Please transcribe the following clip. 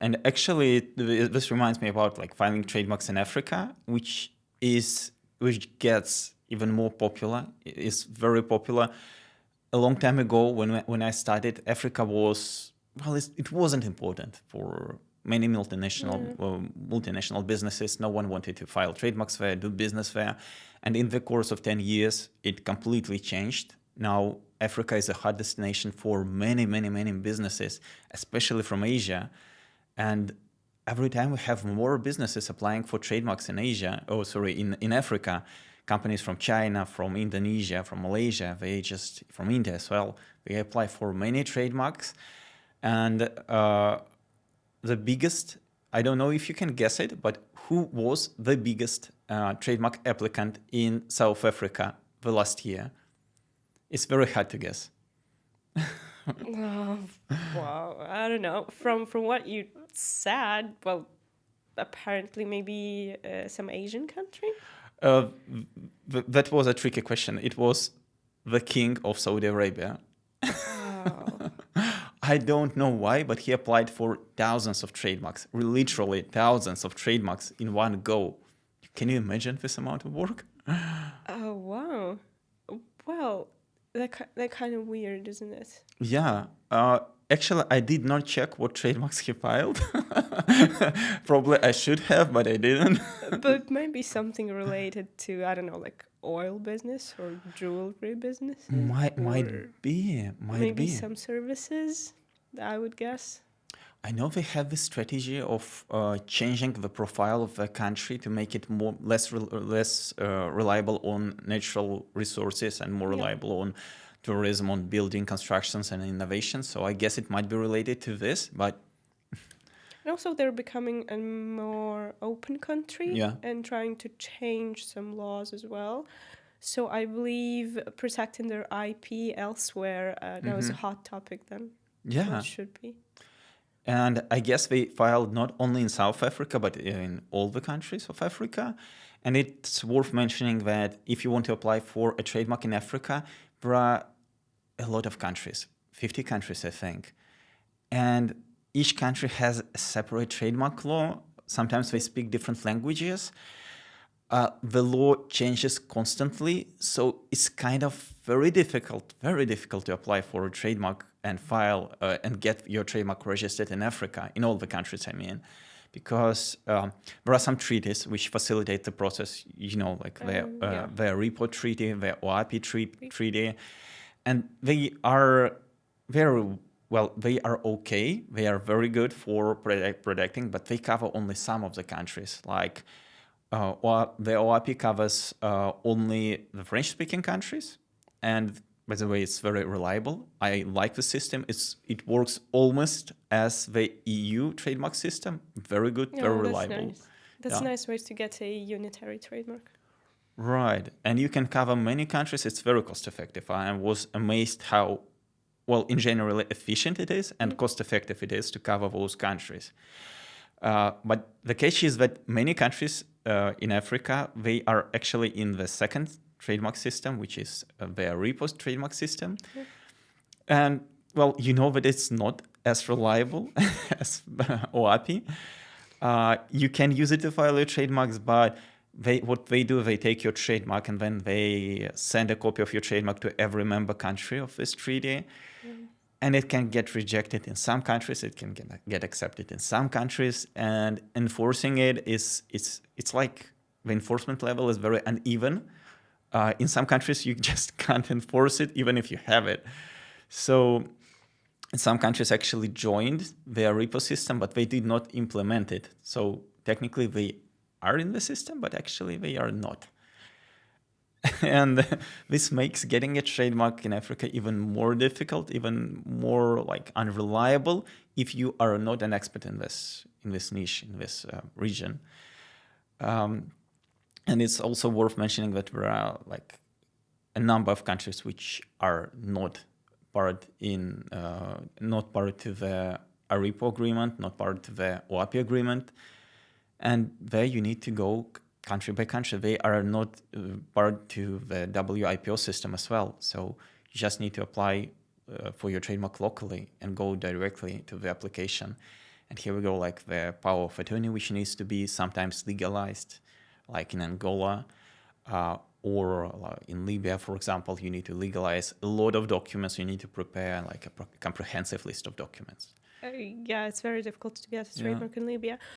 And actually, this reminds me about like filing trademarks in Africa, which gets even more popular. Is very popular. A long time ago, when I started, Africa was it wasn't important for many multinational businesses. No one wanted to file trademarks there, do business there, and in the course of 10 years, it completely changed. Now, Africa is a hot destination for many businesses, especially from Asia. And every time we have more businesses applying for trademarks in Asia, in Africa, companies from China, from Indonesia, from Malaysia, from India as well, they apply for many trademarks. And the biggest, I don't know if you can guess it, but who was the biggest trademark applicant in South Africa the last year? It's very hard to guess. Oh, wow, I don't know. From what you said, well, apparently maybe some Asian country. That was a tricky question. It was the king of Saudi Arabia. Oh. I don't know why, but he applied for thousands of trademarks, literally thousands of trademarks in one go. Can you imagine this amount of work? Oh, wow. Well, that kind of weird, isn't it? Yeah. Actually, I did not check what trademarks he filed. Probably I should have, but I didn't. But maybe something related to, I don't know, like oil business or jewelry business. Might or be. maybe some services, I would guess. I know they have this strategy of changing the profile of the country to make it less reliable on natural resources and more Yeah. reliable on tourism, on building, constructions, and innovation. So I guess it might be related to this, but And also, they're becoming a more open country yeah. and trying to change some laws as well. So I believe protecting their IP elsewhere, that was a hot topic then. Yeah. Well, it should be. And I guess they filed not only in South Africa, but in all the countries of Africa. And it's worth mentioning that if you want to apply for a trademark in Africa, there are a lot of countries, 50 countries, I think. And each country has a separate trademark law. Sometimes they speak different languages. The law changes constantly, so it's kind of very difficult to apply for a trademark and file and get your trademark registered in Africa, in all the countries, I mean, because there are some treaties which facilitate the process, like the ARIPO treaty, the OAPI treaty, and they are they are okay. They are very good for protecting, but they cover only some of the countries. Like the OAPI covers only the French-speaking countries, and by the way, it's very reliable. I like the system. It works almost as the EU trademark system. Very good, very reliable. Nice. That's a nice way to get a unitary trademark. Right, and you can cover many countries. It's very cost-effective. I was amazed how, in general, efficient it is and cost-effective it is to cover those countries. But the catch is that many countries in Africa, they are actually in the second trademark system, which is the ARIPO trademark system. And, that it's not as reliable as OAPI. You can use it to file your trademarks, but they take your trademark and then they send a copy of your trademark to every member country of this treaty. And it can get rejected in some countries. It can get accepted in some countries, and enforcing it it's like the enforcement level is very uneven. In some countries, you just can't enforce it, even if you have it. So some countries actually joined the ARIPO system, but they did not implement it. So technically, they are in the system, but actually they are not. And this makes getting a trademark in Africa even more difficult, even more unreliable if you are not an expert in this niche, in this region. And it's also worth mentioning that there are a number of countries which are not part to the ARIPO agreement, not part to the OAPI agreement, and there you need to go country by country. They are not part to the WIPO system as well. So you just need to apply for your trademark locally and go directly to the application. And here we go, like the power of attorney, which needs to be sometimes legalized, like in Angola, or in Libya, for example, you need to legalize a lot of documents. You need to prepare like a comprehensive list of documents. Yeah, it's very difficult to get a trademark in Libya.